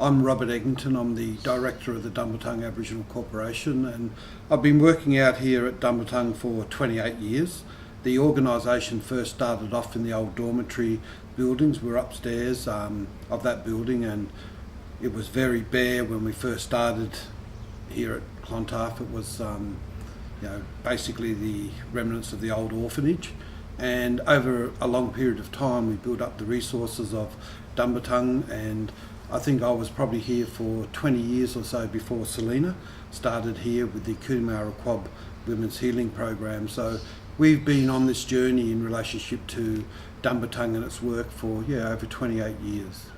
I'm Robert Eggington. I'm the director of the Dumbartung Aboriginal Corporation, and I've been working out here at Dumbartung for 28 years. The organisation first started off in the old dormitory buildings. We're upstairs of that building, and it was very bare when we first started here at Clontarf. It was basically the remnants of the old orphanage, and over a long period of time we built up the resources of Dumbartung, and I think I was probably here for 20 years or so before Selina started here with the Quab Women's Healing Program. So we've been on this journey in relationship to Dumbartung and its work for over 28 years.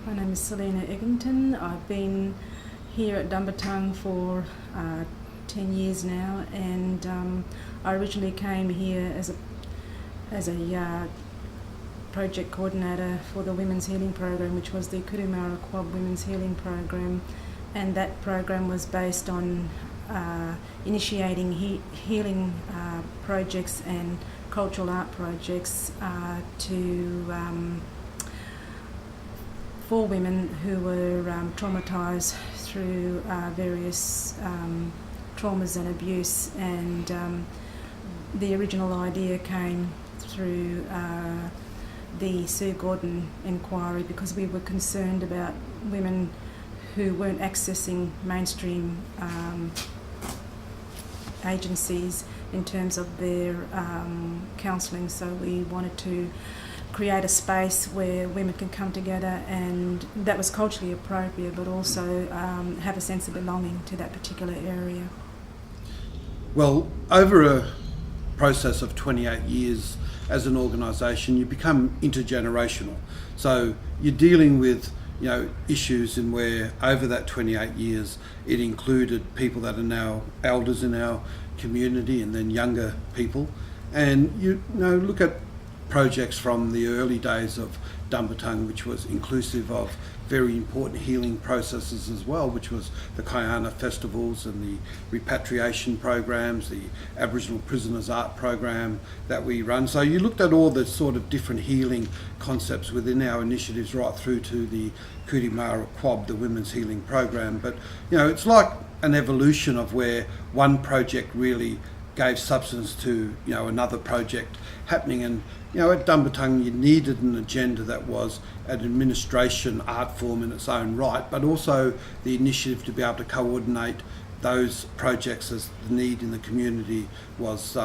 My name is Selina Eggington. I've been here at Dumbartung for 10 years now, and I originally came here as a project coordinator for the Women's Healing Program, which was the Quab Women's Healing Program, and that program was based on initiating healing projects and cultural art projects for women who were traumatised through various traumas and abuse, and the original idea came through the Sue Gordon inquiry, because we were concerned about women who weren't accessing mainstream agencies in terms of their counselling. So we wanted to create a space where women can come together, and that was culturally appropriate, but also have a sense of belonging to that particular area. Well, over a process of 28 years as an organisation, you become intergenerational. So you're dealing with issues in where over that 28 years it included people that are now elders in our community and then younger people. And look at projects from the early days of Dumbartung, which was inclusive of very important healing processes as well, which was the Kayana festivals and the repatriation programs, the Aboriginal Prisoners Art program that we run. So you looked at all the sort of different healing concepts within our initiatives, right through to the Quab, the Women's Healing Program. But it's like an evolution of where one project really gave substance to another project happening. And at Dumbartung you needed an agenda that was an administration art form in its own right, but also the initiative to be able to coordinate those projects as the need in the community was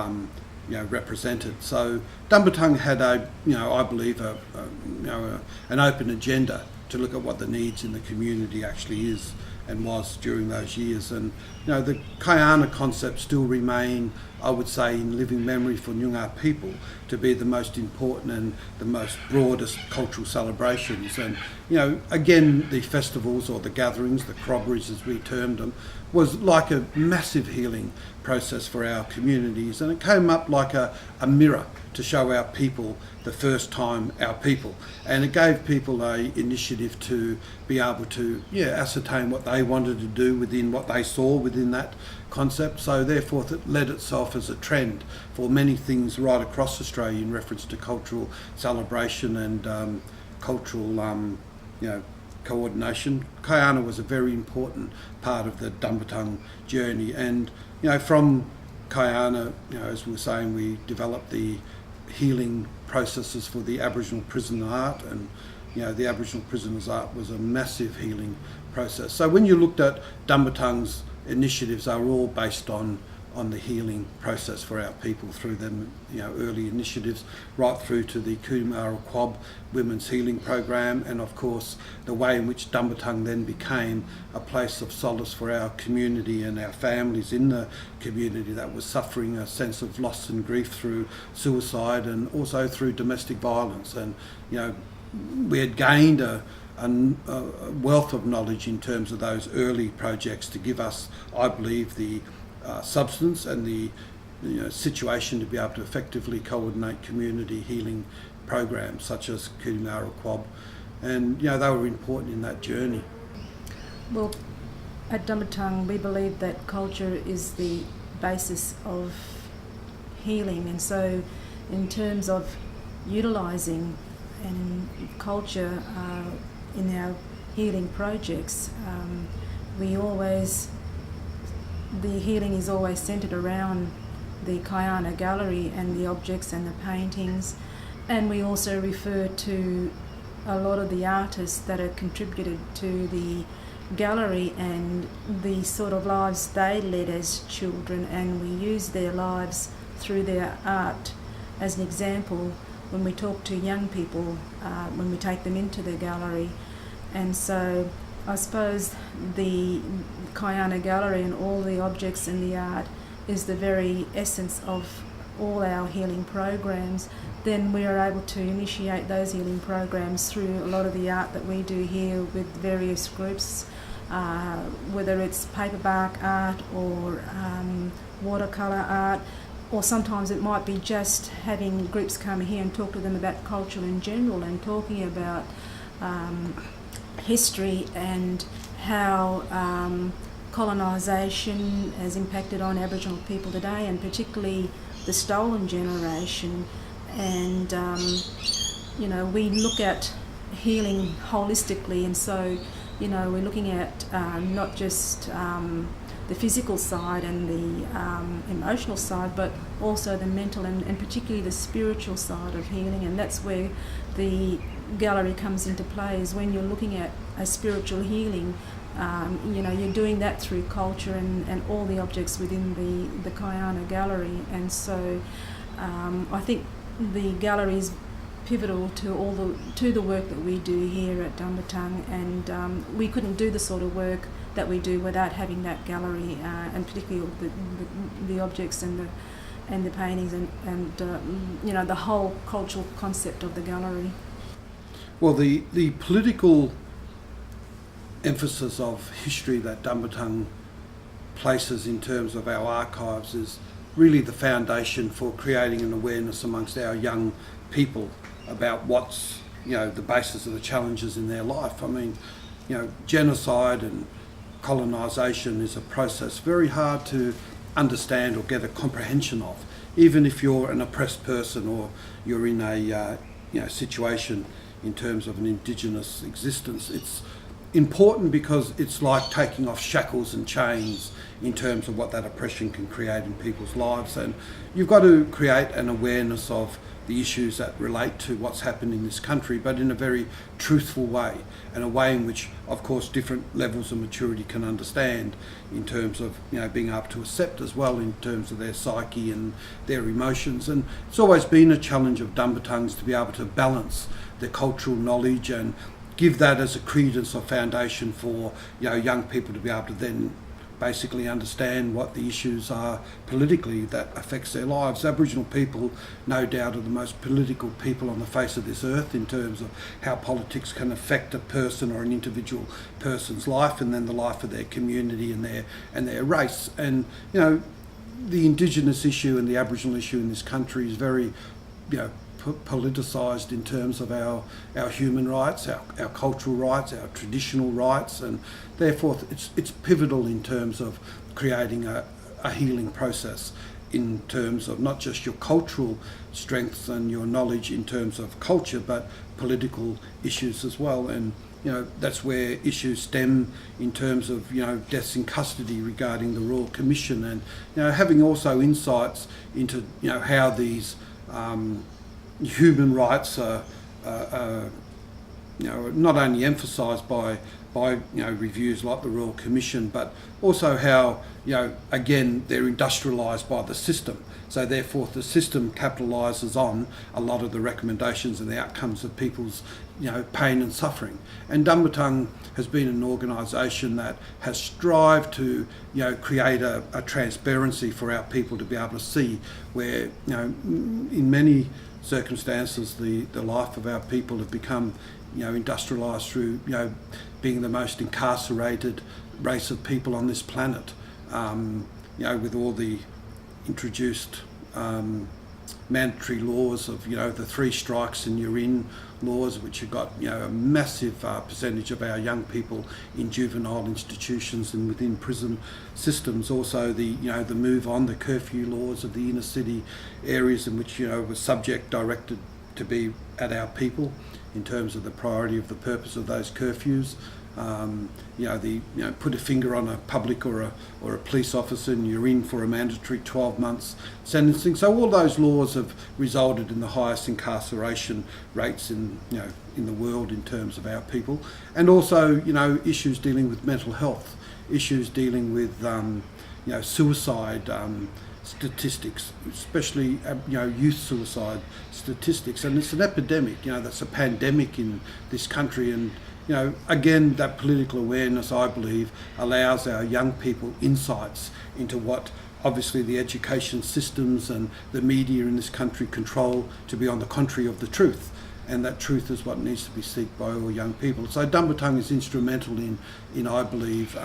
represented. So Dumbartung had I believe an open agenda to look at what the needs in the community actually is and was during those years. And the Kayana concept still remain, I would say, in living memory for Noongar people to be the most important and the most broadest cultural celebrations. And again, the festivals or the gatherings, the corroborees as we termed them, was like a massive healing process for our communities, and it came up like a mirror to show our people the first time our people, and it gave people a initiative to be able to ascertain what they wanted to do within what they saw within that concept. So therefore it led itself as a trend for many things right across Australia in reference to cultural celebration and cultural coordination. Kayana was a very important part of the Dumbartung journey, and from Kayana, as we were saying, we developed the healing processes for the Aboriginal prisoner art, and the Aboriginal prisoners art was a massive healing process. So when you looked at Dumbartung's initiatives, they were all based on the process for our people through them, early initiatives right through to the Quab Women's Healing Program, and of course the way in which Dumbartung then became a place of solace for our community and our families in the community that was suffering a sense of loss and grief through suicide and also through domestic violence. And we had gained a wealth of knowledge in terms of those early projects to give us, I believe, the substance and the situation to be able to effectively coordinate community healing programs such as Quab, and they were important in that journey. Well, at Dumbartung we believe that culture is the basis of healing, and so in terms of utilising and culture in our healing projects, the healing is always centred around the Kayana Gallery and the objects and the paintings, and we also refer to a lot of the artists that have contributed to the gallery and the sort of lives they led as children, and we use their lives through their art as an example when we talk to young people, when we take them into the gallery. And so I suppose the Kayana Gallery and all the objects and the art is the very essence of all our healing programs. Then we are able to initiate those healing programs through a lot of the art that we do here with various groups, whether it's paperbark art or watercolour art, or sometimes it might be just having groups come here and talk to them about culture in general and talking about history and how colonisation has impacted on Aboriginal people today, and particularly the stolen generation. And we look at healing holistically, and so we're looking at not just the physical side and the emotional side, but also the mental and particularly the spiritual side of healing. And that's where the gallery comes into play, is when you're looking at a spiritual healing. You're doing that through culture and all the objects within the Kayana Gallery. And so I think the gallery is pivotal to the work that we do here at Dumbartung, and we couldn't do the sort of work that we do without having that gallery, and particularly the objects and the paintings and the whole cultural concept of the gallery. Well, the political emphasis of history that Dumbartung places in terms of our archives is really the foundation for creating an awareness amongst our young people about what's the basis of the challenges in their life. I mean, genocide and colonisation is a process very hard to understand or get a comprehension of, even if you're an oppressed person or you're in a situation in terms of an Indigenous existence. It's important because it's like taking off shackles and chains in terms of what that oppression can create in people's lives, and you've got to create an awareness of the issues that relate to what's happened in this country, but in a very truthful way, and a way in which, of course, different levels of maturity can understand in terms of being able to accept as well in terms of their psyche and their emotions. And it's always been a challenge of Dumbartung's to be able to balance the cultural knowledge and give that as a credence or foundation for young people to be able to then basically understand what the issues are politically that affects their lives. Aboriginal people, no doubt, are the most political people on the face of this earth in terms of how politics can affect a person or an individual person's life, and then the life of their community and their race. And the Indigenous issue and the Aboriginal issue in this country is very politicised in terms of our human rights, our cultural rights, our traditional rights, and therefore it's pivotal in terms of creating a healing process in terms of not just your cultural strengths and your knowledge in terms of culture, but political issues as well. And that's where issues stem in terms of deaths in custody regarding the Royal Commission, and having also insights into how these human rights are not only emphasised by reviews like the Royal Commission, but also how again they're industrialised by the system. So therefore the system capitalises on a lot of the recommendations and the outcomes of people's pain and suffering. And Dumbartung has been an organisation that has strived to create a transparency for our people to be able to see where in many circumstances the life of our people have become industrialised through being the most incarcerated race of people on this planet, with all the introduced mandatory laws of the 3 strikes and you're in laws, which have got a massive percentage of our young people in juvenile institutions and within prison systems. Also the move on, the curfew laws of the inner city areas in which was directed to be at our people in terms of the priority of the purpose of those curfews. Put a finger on a public or a police officer and you're in for a mandatory 12 months sentencing. So all those laws have resulted in the highest incarceration rates in the world in terms of our people, and also issues dealing with mental health, issues dealing with suicide statistics, especially youth suicide statistics, and it's an epidemic. That's a pandemic in this country, and again, that political awareness, I believe, allows our young people insights into what obviously the education systems and the media in this country control to be on the contrary of the truth. And that truth is what needs to be sought by all young people. So Dumbartung is instrumental in I believe,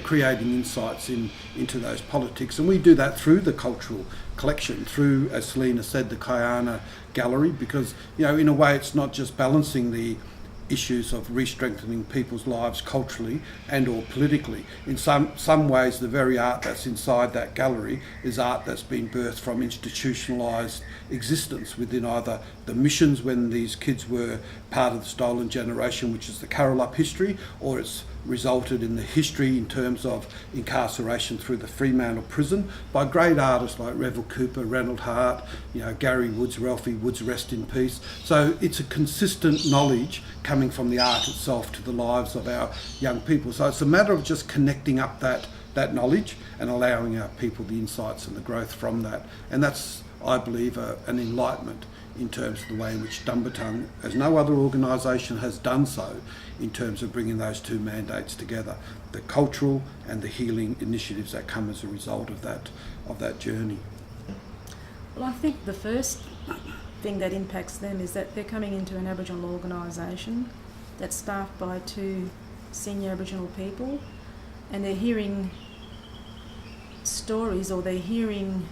creating insights into those politics. And we do that through the cultural collection, through, as Selina said, the Kayana Gallery, because, in a way it's not just balancing the issues of re-strengthening people's lives culturally and or politically. In some ways, the very art that's inside that gallery is art that's been birthed from institutionalised existence within either the missions when these kids were part of the stolen generation, which is the Karulup history, or it's resulted in the history in terms of incarceration through the Fremantle prison by great artists like Revel Cooper, Reynold Hart, Gary Woods, Ralphie Woods, rest in peace. So it's a consistent knowledge coming from the art itself to the lives of our young people. So it's a matter of just connecting up that knowledge and allowing our people the insights and the growth from that. And that's, I believe, an enlightenment in terms of the way in which Dumbartung, as no other organisation has done so, in terms of bringing those two mandates together, the cultural and the healing initiatives that come as a result of that journey. Well, I think the first thing that impacts them is that they're coming into an Aboriginal organisation that's staffed by 2 senior Aboriginal people, and they're hearing stories, or they're hearing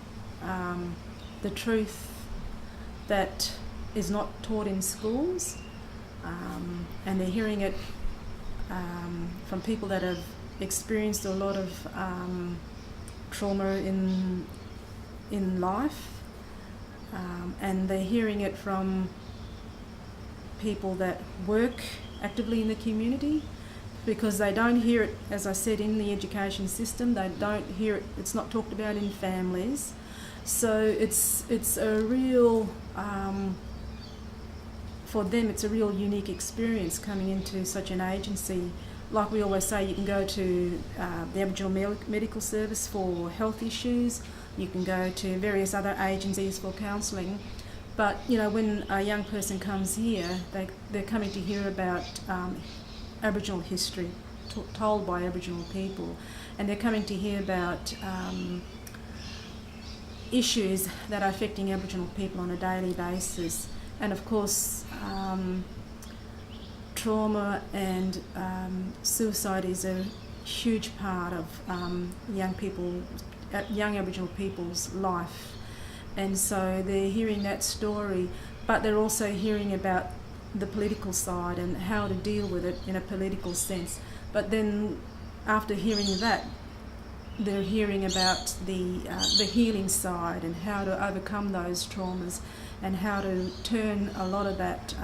the truth that is not taught in schools, and they're hearing it from people that have experienced a lot of trauma in life, and they're hearing it from people that work actively in the community, because they don't hear it, as I said, in the education system. They don't hear it, it's not talked about in families. So it's a real, for them, it's a real unique experience coming into such an agency. Like we always say, you can go to the Aboriginal Medical Service for health issues, you can go to various other agencies for counselling, but when a young person comes here, they're coming to hear about Aboriginal history told by Aboriginal people, and they're coming to hear about issues that are affecting Aboriginal people on a daily basis. And of course, trauma and suicide is a huge part of young Aboriginal people's life. And so they're hearing that story, but they're also hearing about the political side and how to deal with it in a political sense. But then after hearing that, they're hearing about the healing side and how to overcome those traumas and how to turn a lot of that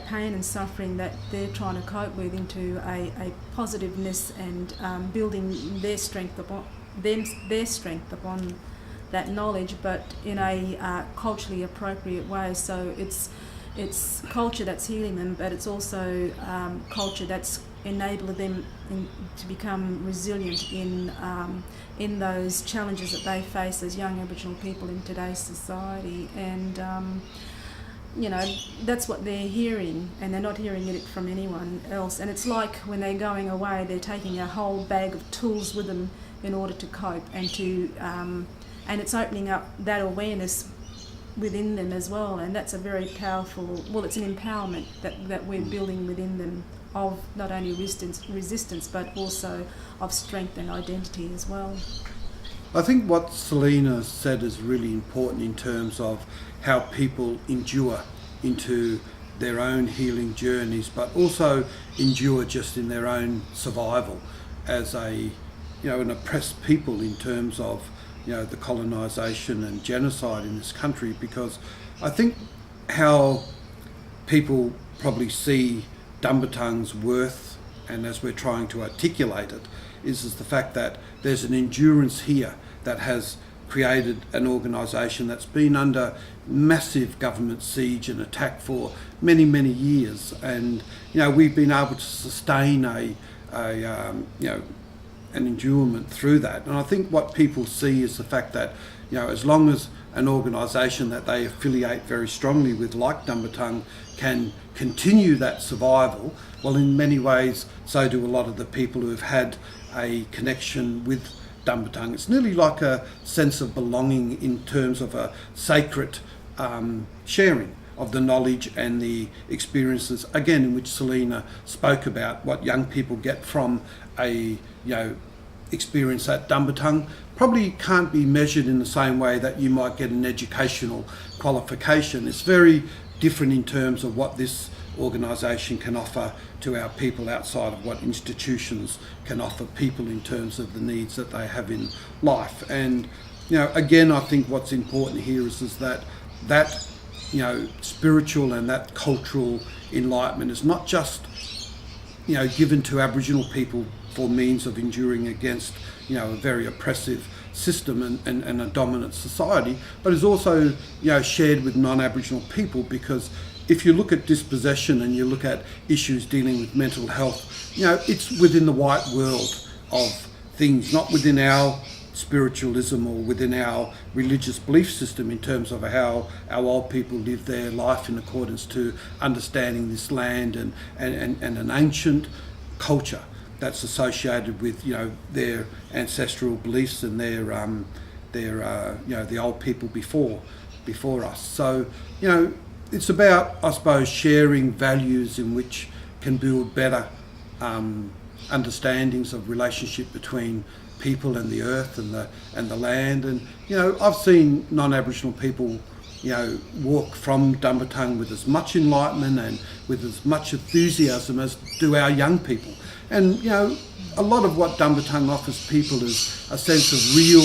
pain and suffering that they're trying to cope with into a positiveness and building their strength upon that knowledge, but in a culturally appropriate way. So it's culture that's healing them, but it's also culture that's enabling them to become resilient in those challenges that they face as young Aboriginal people in today's society. And that's what they're hearing, and they're not hearing it from anyone else. And it's like when they're going away, they're taking a whole bag of tools with them in order to cope and to and it's opening up that awareness within them as well. And that's a very powerful, it's an empowerment that we're building within them of not only resistance but also of strength and identity as well. I think what Selina said is really important in terms of how people endure into their own healing journeys, but also endure just in their own survival as an oppressed people in terms of the colonisation and genocide in this country. Because I think how people probably see Dumbartung's worth, and as we're trying to articulate it, is the fact that there's an endurance here that has created an organisation that's been under massive government siege and attack for many, many years, and we've been able to sustain an endurement through that. And I think what people see is the fact that as long as an organisation that they affiliate very strongly with, like Dumbartung, can continue that survival, well, in many ways, so do a lot of the people who have had a connection with Dumbartung. It's nearly like a sense of belonging in terms of a sacred sharing of the knowledge and the experiences, again, in which Selina spoke about, what young people get from a experience at Dumbartung probably can't be measured in the same way that you might get an educational qualification. It's very different in terms of what this organisation can offer to our people outside of what institutions can offer people in terms of the needs that they have in life. And again, I think what's important here is that spiritual and that cultural enlightenment is not just given to Aboriginal people for means of enduring against a very oppressive system and a dominant society, but is also shared with non-Aboriginal people, because if you look at dispossession and you look at issues dealing with mental health, it's within the white world of things, not within our spiritualism or within our religious belief system in terms of how our old people live their life in accordance to understanding this land and an ancient culture that's associated with their ancestral beliefs and their the old people before us. So it's about, I suppose, sharing values in which can build better understandings of relationship between people and the earth and the land. And I've seen non-Aboriginal people walk from Dumbartung with as much enlightenment and with as much enthusiasm as do our young people. And a lot of what Dumbartung offers people is a sense of real,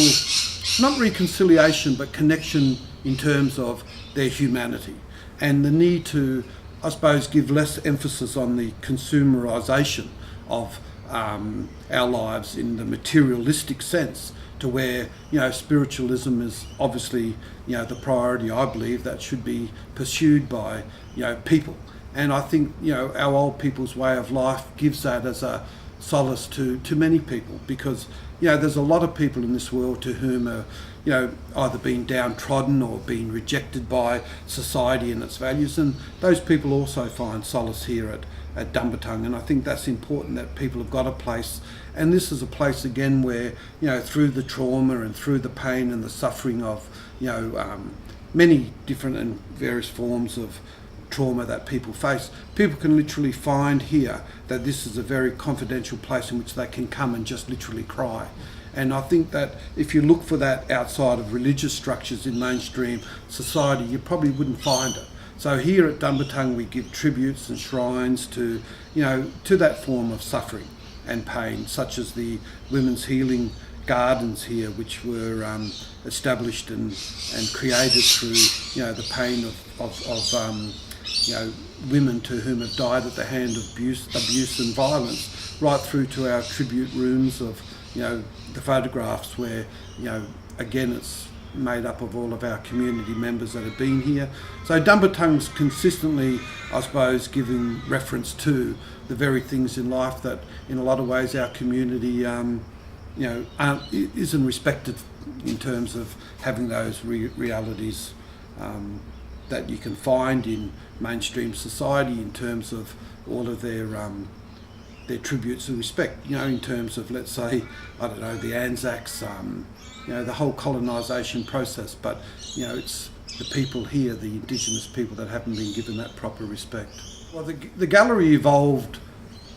not reconciliation, but connection in terms of their humanity, and the need to, I suppose, give less emphasis on the consumerisation of our lives in the materialistic sense, to where spiritualism is obviously the priority, I believe, that should be pursued by people. And I think our old people's way of life gives that as a solace to many people, because there's a lot of people in this world to whom are either being downtrodden or being rejected by society and its values, and those people also find solace here at Dumbartung. And I think that's important, that people have got a place, and this is a place again where through the trauma and through the pain and the suffering of many different and various forms of trauma that people face, people can literally find here that this is a very confidential place in which they can come and just literally cry. And I think that if you look for that outside of religious structures in mainstream society, you probably wouldn't find it. So here at Dumbartung, we give tributes and shrines to to that form of suffering and pain, such as the women's healing gardens here, which were established and created through the pain of women to whom have died at the hand of abuse and violence, right through to our tribute rooms of the photographs where again it's made up of all of our community members that have been here. So Dumbartung's consistently, I suppose, giving reference to the very things in life that in a lot of ways our community isn't respected in terms of having those realities that you can find in mainstream society in terms of all of their tributes of respect, in terms of, let's say, I don't know, the Anzacs, the whole colonisation process, but it's the people here, the Indigenous people, that haven't been given that proper respect. Well, the gallery evolved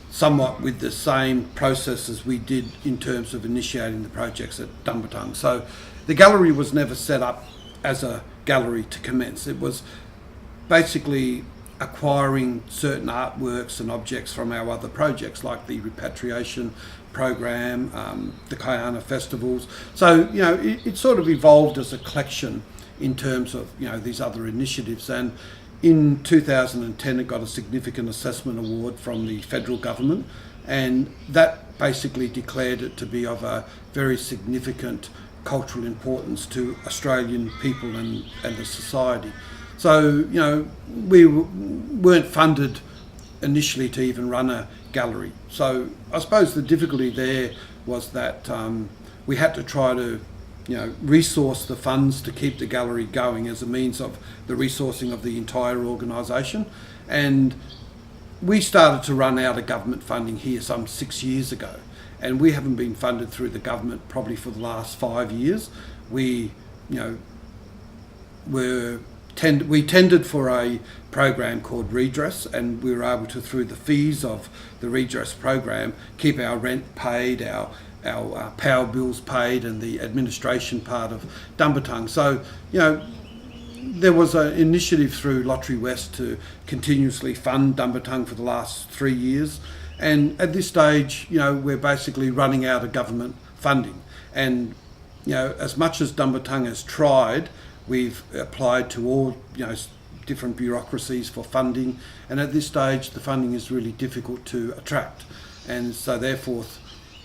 somewhat with the same process as we did in terms of initiating the projects at Dumbartung. So the gallery was never set up as a gallery to commence. It was basically acquiring certain artworks and objects from our other projects, like the repatriation program, the Kayana festivals. So it sort of evolved as a collection in terms of these other initiatives. And in 2010 it got a significant assessment award from the federal government, and that basically declared it to be of a very significant cultural importance to Australian people and the society. So, we weren't funded initially to even run a gallery. So I suppose the difficulty there was that we had to try to resource the funds to keep the gallery going as a means of the resourcing of the entire organisation. And we started to run out of government funding here some 6 years ago, and we haven't been funded through the government probably for the last 5 years. We tendered for a program called Redress, and we were able to, through the fees of the Redress program, keep our rent paid, our power bills paid, and the administration part of Dumbartung. So, there was an initiative through Lottery West to continuously fund Dumbartung for the last 3 years. And at this stage, we're basically running out of government funding. And, as much as Dumbartung has tried, we've applied to all, different bureaucracies for funding. And at this stage, the funding is really difficult to attract. And so therefore,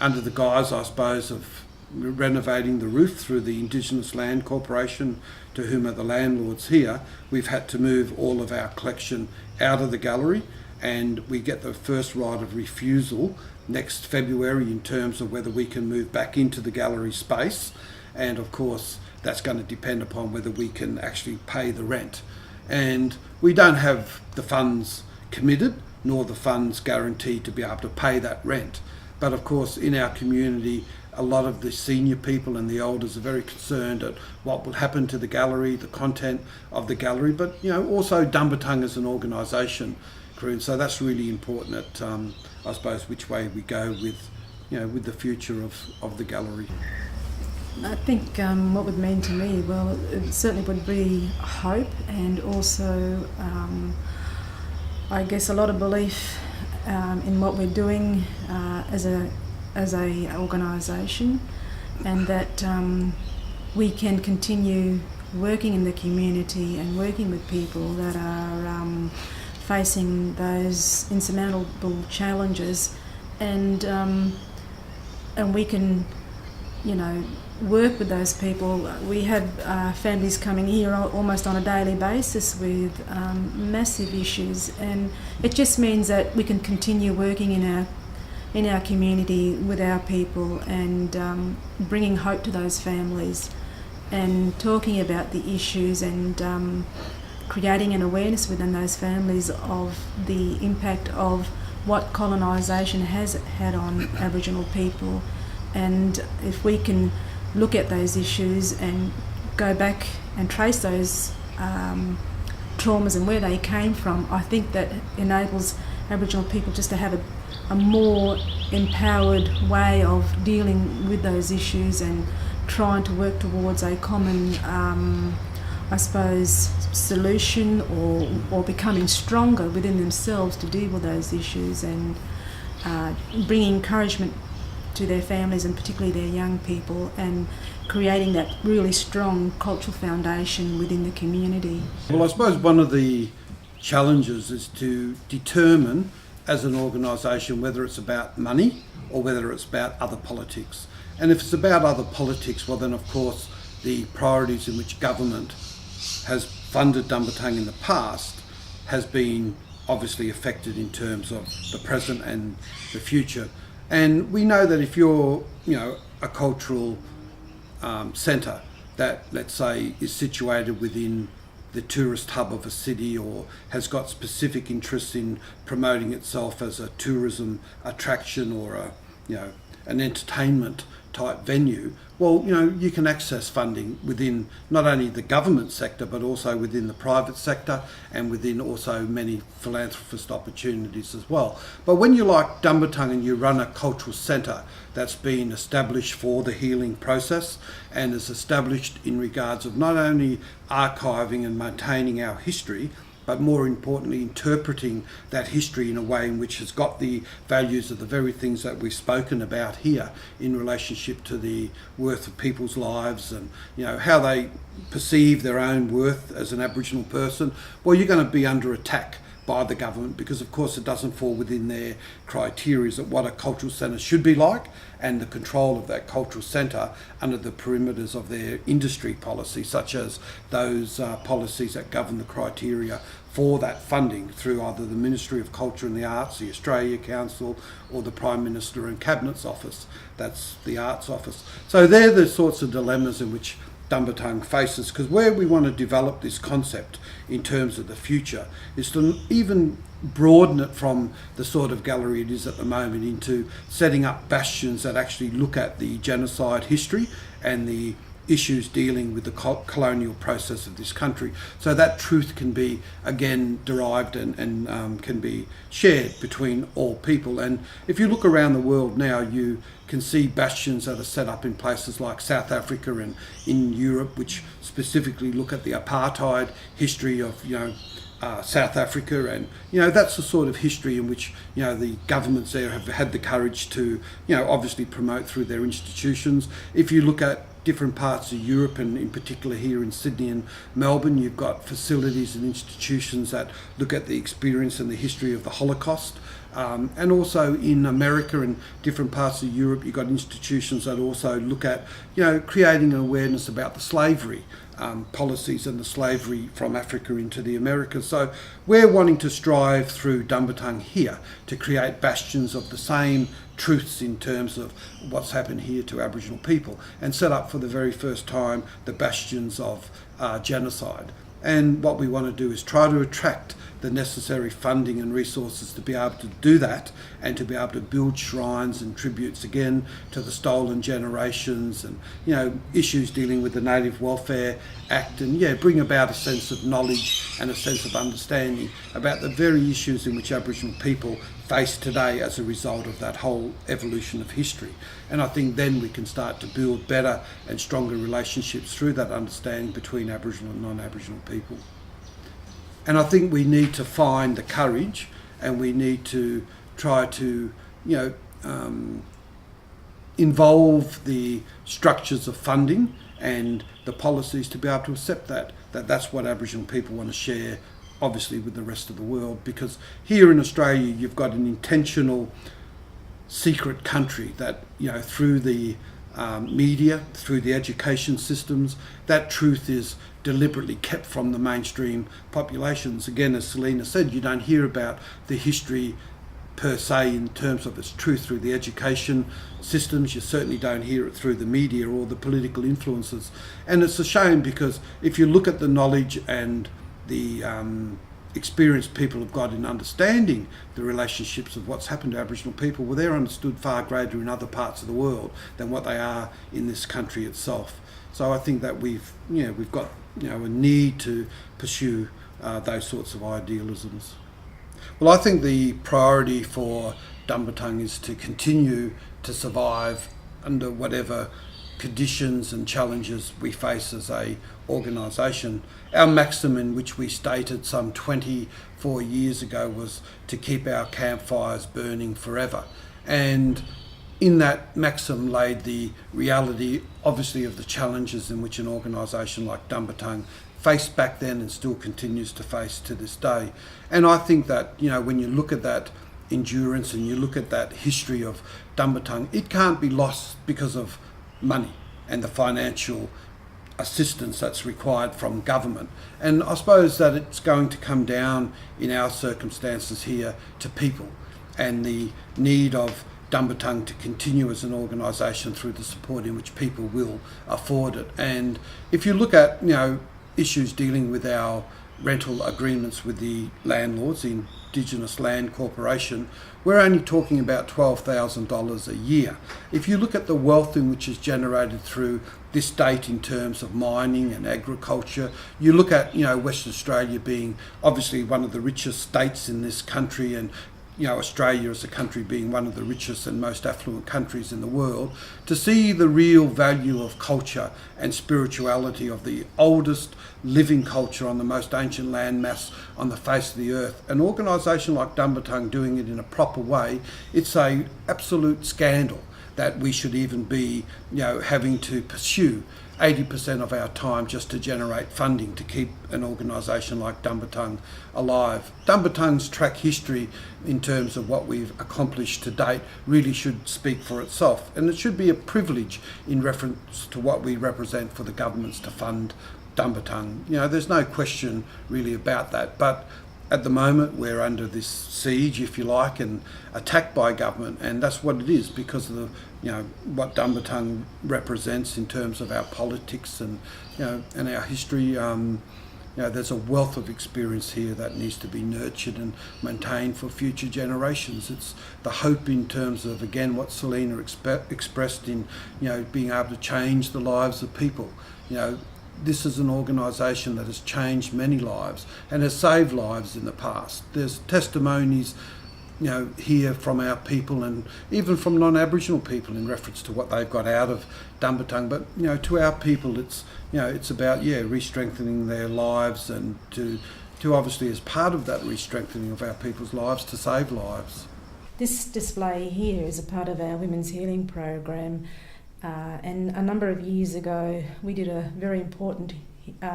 under the guise, I suppose, of renovating the roof through the Indigenous Land Corporation, to whom are the landlords here, we've had to move all of our collection out of the gallery, and we get the first right of refusal next February in terms of whether we can move back into the gallery space. And of course, that's going to depend upon whether we can actually pay the rent. And we don't have the funds committed, nor the funds guaranteed to be able to pay that rent. But of course, in our community, a lot of the senior people and the elders are very concerned at what will happen to the gallery, the content of the gallery, but also Dumbartung as an organisation. And so that's really important at, I suppose, which way we go with the future of the gallery. I think what would mean to me, well, it certainly would be hope, and also I guess a lot of belief in what we're doing as a organisation, and that we can continue working in the community and working with people that are facing those insurmountable challenges, and we can work with those people. We have families coming here almost on a daily basis with massive issues, and it just means that we can continue working in our community with our people, and bringing hope to those families, and talking about the issues, and creating an awareness within those families of the impact of what colonisation has had on Aboriginal people. And if we can look at those issues and go back and trace those traumas and where they came from, I think that enables Aboriginal people just to have a more empowered way of dealing with those issues and trying to work towards a common, I suppose, solution, or becoming stronger within themselves to deal with those issues, and bringing encouragement to their families, and particularly their young people, and creating that really strong cultural foundation within the community. Well, I suppose one of the challenges is to determine as an organisation whether it's about money or whether it's about other politics. And if it's about other politics, well then of course the priorities in which government has funded Dumbartung in the past has been obviously affected in terms of the present and the future. And we know that if you're, a cultural centre that, let's say, is situated within the tourist hub of a city, or has got specific interests in promoting itself as a tourism attraction, or an entertainment type venue, well, you can access funding within not only the government sector, but also within the private sector, and within also many philanthropist opportunities as well. But when you're like Dumbartung and you run a cultural centre that's been established for the healing process, and is established in regards of not only archiving and maintaining our history, but more importantly interpreting that history in a way in which has got the values of the very things that we've spoken about here in relationship to the worth of people's lives and how they perceive their own worth as an Aboriginal person. Well, you're going to be under attack by the government because of course it doesn't fall within their criteria of what a cultural centre should be like and the control of that cultural centre under the perimeters of their industry policy, such as those policies that govern the criteria for that funding through either the Ministry of Culture and the Arts, the Australia Council, or the Prime Minister and Cabinet's office. That's the Arts Office. So they're the sorts of dilemmas in which Dumbartung faces, because where we want to develop this concept in terms of the future is to even broaden it from the sort of gallery it is at the moment into setting up bastions that actually look at the genocide history and the issues dealing with the colonial process of this country, so that truth can be again derived and can be shared between all people. And if you look around the world now, you can see bastions that are set up in places like South Africa and in Europe, which specifically look at the apartheid history of South Africa, and that's the sort of history in which the governments there have had the courage to obviously promote through their institutions. If you look at different parts of Europe, and in particular here in Sydney and Melbourne, you've got facilities and institutions that look at the experience and the history of the Holocaust. And also in America and different parts of Europe, you've got institutions that also look at, creating an awareness about the slavery policies and the slavery from Africa into the Americas. So we're wanting to strive through Dumbartung here to create bastions of the same truths in terms of what's happened here to Aboriginal people, and set up for the very first time the bastions of genocide. And what we want to do is try to attract the necessary funding and resources to be able to do that, and to be able to build shrines and tributes again to the stolen generations, and issues dealing with the Native Welfare Act, and bring about a sense of knowledge and a sense of understanding about the very issues in which Aboriginal people face today as a result of that whole evolution of history. And I think then we can start to build better and stronger relationships through that understanding between Aboriginal and non-Aboriginal people. And I think we need to find the courage, and we need to try to, involve the structures of funding and the policies to be able to accept that's what Aboriginal people want to share, obviously, with the rest of the world. Because here in Australia, you've got an intentional secret country that, through the media, through the education systems, that truth is deliberately kept from the mainstream populations. Again, as Selina said, you don't hear about the history per se in terms of its truth through the education systems. You certainly don't hear it through the media or the political influences. And it's a shame, because if you look at the knowledge and the experience people have got in understanding the relationships of what's happened to Aboriginal people, well, they're understood far greater in other parts of the world than what they are in this country itself. So I think that we've got a need to pursue those sorts of idealisms. Well, I think the priority for Dumbartung is to continue to survive under whatever conditions and challenges we face as a organisation. Our maxim, in which we stated some 24 years ago, was to keep our campfires burning forever. And in that maxim laid the reality, obviously, of the challenges in which an organisation like Dumbartung faced back then and still continues to face to this day. And I think that, when you look at that endurance and you look at that history of Dumbartung, it can't be lost because of money and the financial assistance that's required from government. And I suppose that it's going to come down in our circumstances here to people, and the need of Dumbartung to continue as an organisation through the support in which people will afford it. And if you look at issues dealing with our rental agreements with the landlords, the Indigenous Land Corporation, we're only talking about $12,000 a year. If you look at the wealth in which is generated through this state in terms of mining and agriculture, you look at Western Australia being obviously one of the richest states in this country, and Australia as a country being one of the richest and most affluent countries in the world, to see the real value of culture and spirituality of the oldest living culture on the most ancient landmass on the face of the earth. An organisation like Dumbartung doing it in a proper way, it's a absolute scandal that we should even be, having to pursue 80% of our time just to generate funding to keep an organisation like Dumbartung alive. Dumbartung's track history in terms of what we've accomplished to date really should speak for itself, and it should be a privilege in reference to what we represent for the governments to fund Dumbartung. There's no question really about that, but at the moment we're under this siege, if you like, and attacked by government, and that's what it is because of the what Dumbartung represents in terms of our politics and and our history. There's a wealth of experience here that needs to be nurtured and maintained for future generations. It's the hope in terms of, again, what Selina expressed in being able to change the lives of people. This is an organisation that has changed many lives and has saved lives in the past. There's testimonies here from our people and even from non-Aboriginal people in reference to what they've got out of Dumbartung. But to our people, it's it's about re-strengthening their lives and to obviously, as part of that re-strengthening of our people's lives, to save lives. This display here is a part of our Women's Healing Program, and a number of years ago we did a very important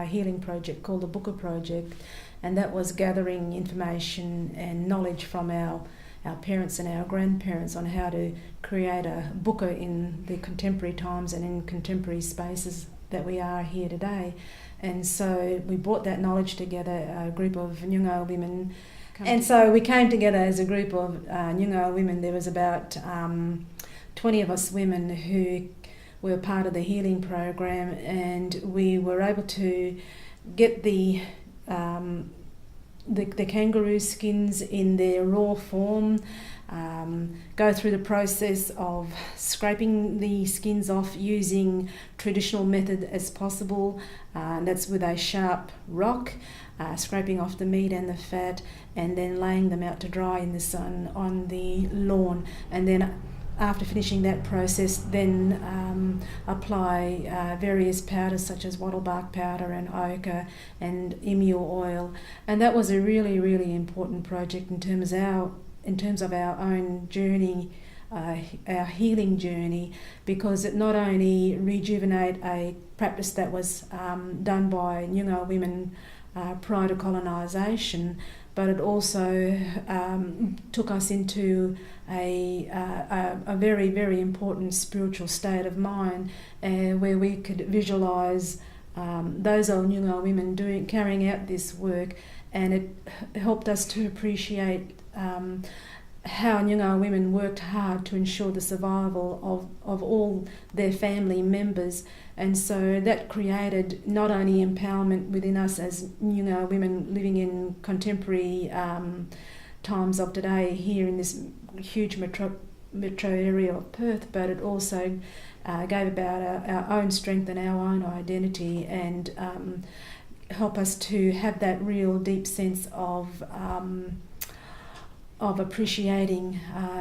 healing project called the Booker Project, and that was gathering information and knowledge from our parents and our grandparents on how to create a booker in the contemporary times and in contemporary spaces that we are here today. And so we brought that knowledge together, a group of Noongar women. And so we came together as a group of Noongar women. There was about 20 of us women who were part of the healing program, and we were able to get the kangaroo skins in their raw form, go through the process of scraping the skins off using traditional method as possible, that's with a sharp rock, scraping off the meat and the fat, and then laying them out to dry in the sun on the lawn. And then after finishing that process, then apply various powders such as wattlebark powder and ochre and emu oil. And that was a really, really important project in terms of our own journey, our healing journey, because it not only rejuvenated a practice that was done by Noongar women prior to colonisation, but it also took us into a very, very important spiritual state of mind where we could visualise those old Noongar women carrying out this work, and it helped us to appreciate how Noongar women worked hard to ensure the survival of all their family members. And so that created not only empowerment within us as Noongar women living in contemporary times of today here in this huge metro area of Perth, but it also gave about our own strength and our own identity, and help us to have that real deep sense of appreciating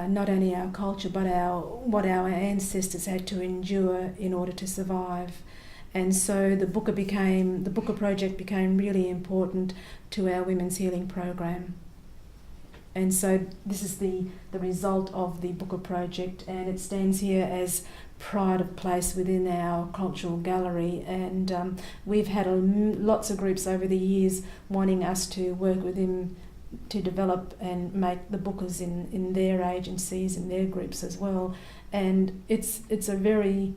not only our culture but what our ancestors had to endure in order to survive. And so the Booker project became really important to our Women's Healing Program. And so this is the result of the Booker project, and it stands here as pride of place within our cultural gallery. And we've had lots of groups over the years wanting us to work with them to develop and make the Bookers in their agencies and their groups as well. And it's a very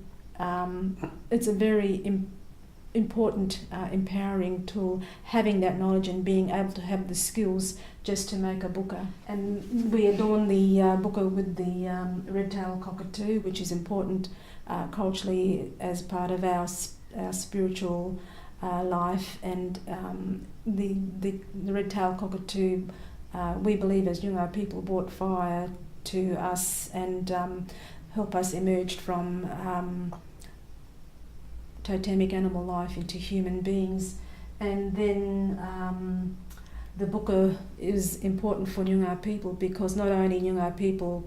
important empowering tool, having that knowledge and being able to have the skills just to make a Booker. And we adorn the Booker with the red-tailed cockatoo, which is important culturally as part of our spiritual life. And the red-tailed cockatoo, we believe as Noongar people, brought fire to us and help us emerge from totemic animal life into human beings. And then the buka is important for Noongar people because not only Noongar people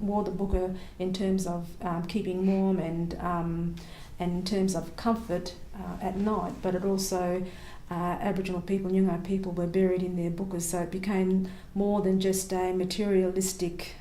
wore the buka in terms of keeping warm and in terms of comfort at night, but it also Aboriginal people, Noongar people, were buried in their bukas, so it became more than just a materialistic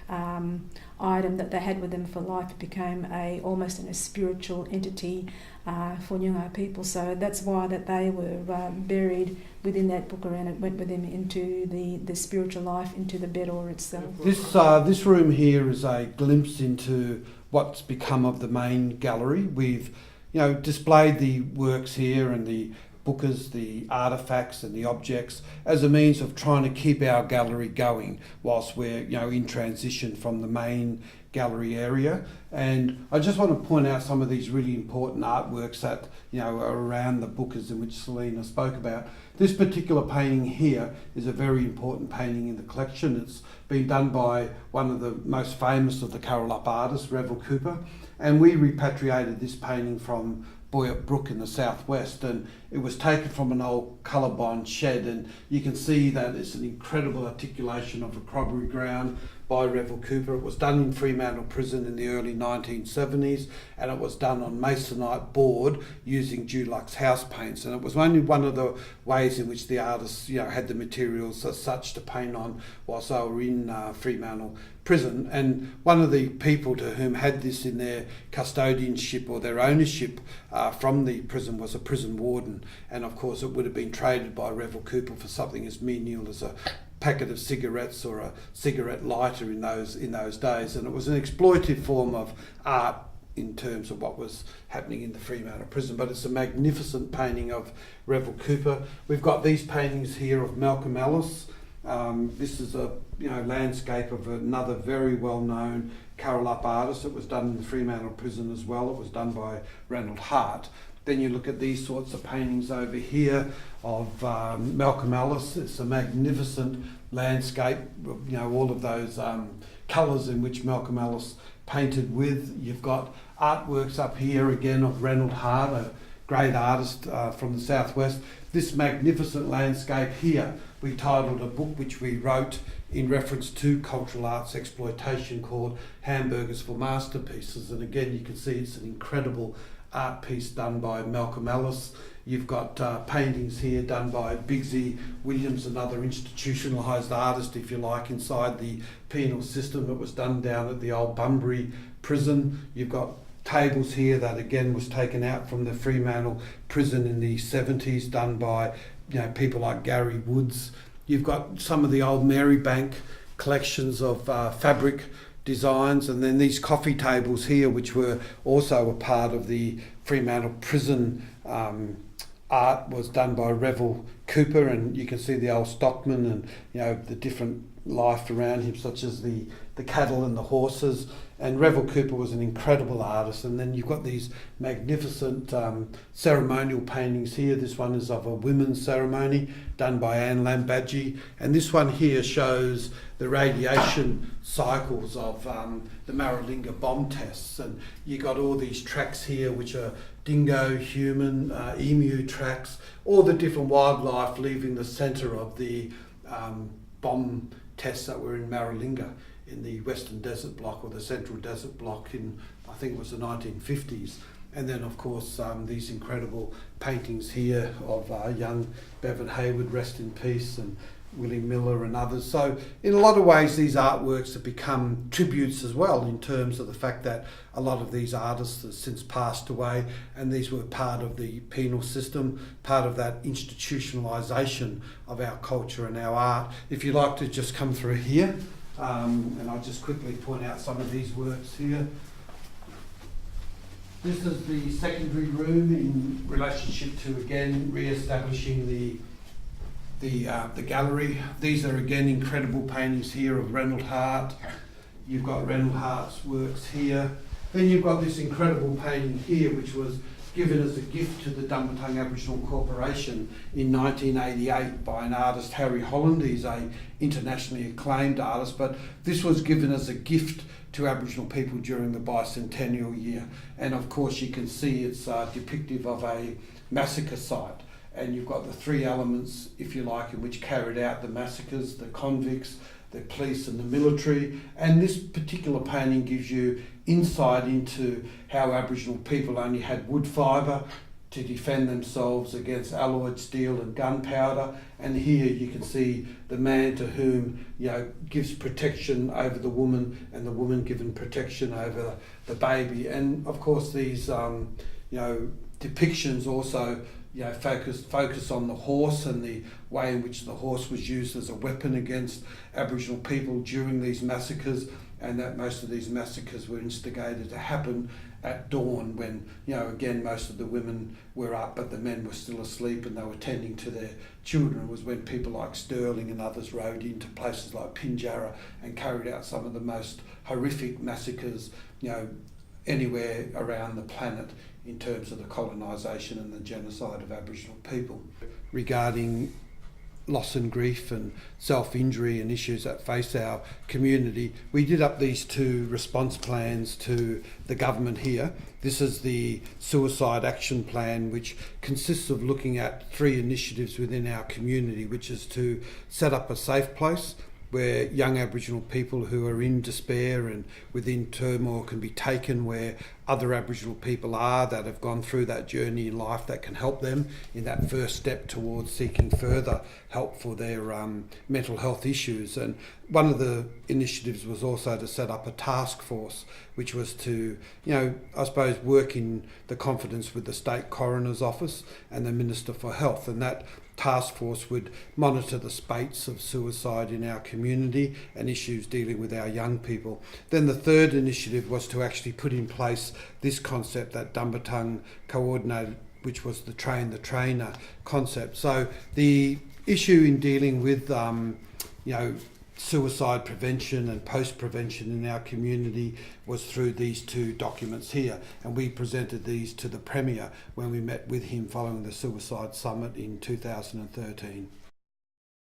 item that they had with them for life. It became almost a spiritual entity for Noongar people. So that's why that they were buried within that buka, and it went with them into the spiritual life, into the bedor itself. This room here is a glimpse into what's become of the main gallery. We've displayed the works here and the bukas, the artefacts and the objects as a means of trying to keep our gallery going whilst we're in transition from the main gallery area. And I just want to point out some of these really important artworks that are around the bukas in which Selina spoke about. This particular painting here is a very important painting in the collection. It's been done by one of the most famous of the Karrulup artists, Revel Cooper, and we repatriated this painting from Boyup Brook in the southwest, and it was taken from an old colorbond shed, and you can see that it's an incredible articulation of a crockery ground by Revel Cooper. It was done in Fremantle Prison in the early 1970s, and it was done on masonite board using Dulux house paints, and it was only one of the ways in which the artists had the materials as such to paint on whilst they were in Fremantle Prison. And one of the people to whom had this in their custodianship or their ownership from the prison was a prison warden, and of course it would have been traded by Revel Cooper for something as menial as a packet of cigarettes or a cigarette lighter in those days, and it was an exploitive form of art in terms of what was happening in the Fremantle prison. But it's a magnificent painting of Revel Cooper. We've got these paintings here of Malcolm Ellis. This is a landscape of another very well-known Karrulup artist. It was done in the Fremantle prison as well. It was done by Ranald Hart. Then you look at these sorts of paintings over here of Malcolm Ellis. It's a magnificent landscape, all of those colours in which Malcolm Ellis painted with. You've got artworks up here again of Ranald Hart, a great artist from the southwest. This magnificent landscape here, we titled a book which we wrote in reference to cultural arts exploitation called Hamburgers for Masterpieces. And again, you can see it's an incredible art piece done by Malcolm Ellis. You've got paintings here done by Bigsy Williams, another institutionalised artist, if you like, inside the penal system. It was done down at the old Bunbury prison. You've got tables here that again was taken out from the Fremantle prison in the 70s, done by people like Gary Woods. You've got some of the old Marybank collections of fabric designs, and then these coffee tables here, which were also a part of the Fremantle prison art, was done by Revel Cooper, and you can see the old stockman and the different life around him, such as the cattle and the horses. And Revel Cooper was an incredible artist. And then you've got these magnificent ceremonial paintings here. This one is of a women's ceremony done by Anne Lambadji, and this one here shows the radiation cycles of the Maralinga bomb tests. And you got all these tracks here which are dingo, human, emu tracks, all the different wildlife leaving the centre of the bomb tests that were in Maralinga in the Western Desert Block or the Central Desert Block in, I think it was the 1950s. And then of course these incredible paintings here of young Bevan Hayward, rest in peace, and Willie Miller and others. So in a lot of ways these artworks have become tributes as well, in terms of the fact that a lot of these artists have since passed away, and these were part of the penal system, part of that institutionalisation of our culture and our art. If you'd like to just come through here, and I'll just quickly point out some of these works here. This is the secondary room in relationship to, again, re-establishing the gallery. These are again incredible paintings here of Ranald Hart. You've got Ranald Hart's works here. Then you've got this incredible painting here, which was given as a gift to the Dumbartung Aboriginal Corporation in 1988 by an artist, Harry Holland. He's a internationally acclaimed artist, but this was given as a gift to Aboriginal people during the bicentennial year. And of course you can see it's depictive of a massacre site. and you've got the three elements, if you like, in which carried out the massacres: the convicts, the police and the military. And this particular painting gives you insight into how Aboriginal people only had wood fibre to defend themselves against alloyed steel and gunpowder. And here you can see the man to whom, gives protection over the woman, and the woman given protection over the baby. And of course these depictions also focus on the horse and the way in which the horse was used as a weapon against Aboriginal people during these massacres, and that most of these massacres were instigated to happen at dawn when, again, most of the women were up but the men were still asleep and they were tending to their children. It was when people like Stirling and others rode into places like Pinjarra and carried out some of the most horrific massacres, anywhere around the planet in terms of the colonisation and the genocide of Aboriginal people. Regarding loss and grief and self-injury and issues that face our community, we did up these two response plans to the government here. This is the Suicide Action Plan, which consists of looking at three initiatives within our community, which is to set up a safe place where young Aboriginal people who are in despair and within turmoil can be taken, where other Aboriginal people are that have gone through that journey in life that can help them in that first step towards seeking further help for their mental health issues. And one of the initiatives was also to set up a task force, which was to, work in the confidence with the State Coroner's Office and the Minister for Health, and that task force would monitor the spates of suicide in our community and issues dealing with our young people. Then the third initiative was to actually put in place this concept that Dumbartung coordinated, which was the train the trainer concept. So the issue in dealing with suicide prevention and post-prevention in our community was through these two documents here, and we presented these to the Premier when we met with him following the Suicide Summit in 2013.